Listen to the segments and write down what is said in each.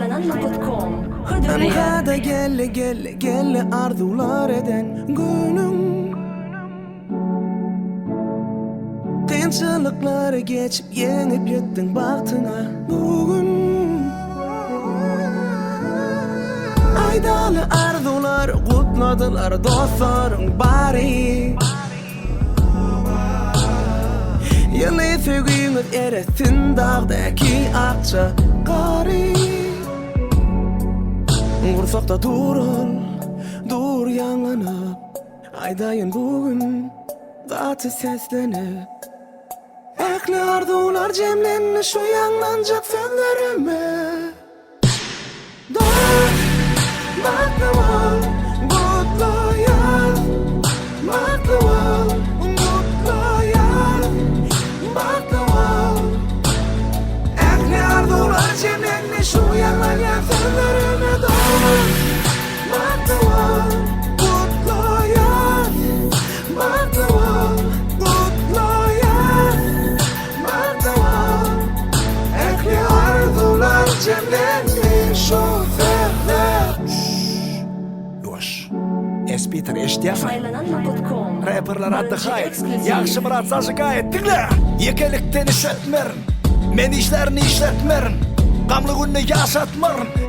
Saylananma.com Hıdırlıya Anhada gelle arzular eden günüm Kıyınçılıkları geçip yenip yettin baktına bugün Aydalı arzular kutladılar dostların bari Yılı sögüyünüz eresin dağdaki akça gari Vursakta dur yanlanıp Aydayın bugün zatı seslenip Ekli arzular cemlenli şu yanlanacak sözlerime Dur, mutlu ol, mutlu yaz Mutlu ol, mutlu yaz Mutlu ol Ekli arzular cemlenli şu yanlanacak sözlerime Dur, mutlu ol, mutlu yaz Mutlu ol, mutlu yaz Mutlu ol Ekli arzular cemlenli şu sözler Yavaş Espiter eşitiyar Saylananma.com Rapperlar addı hayır Yakşı Murat sazı gayet dinle Yekelikten işletmerin Men işlerini işletmerin Gamlı gününü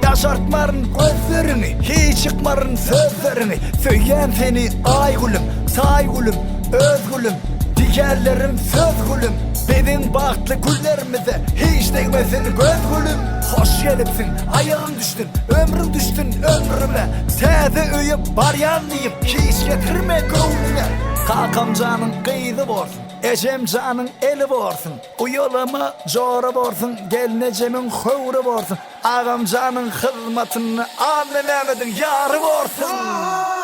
yaşartmarın gözlerini Hiç çıkmarın sözlerini Söyleyen seni ay gülüm, say gülüm, öz gülüm Diğerlerim söz gülüm Benim bahtlı güllerimize hiç değmesin göz gülüm Hoş gelipsin, ayağım düştün, ömrüm düştün ömrüme Sede öyüp baryanlayıp hiç getirme gönlüne Kakam canın kıydı borsun Ecem canın eli borsun Uyulama jora borsun Gelnecemin hövri borsun Ağam canın hizmetini Anne Mehmet'in yarı borsun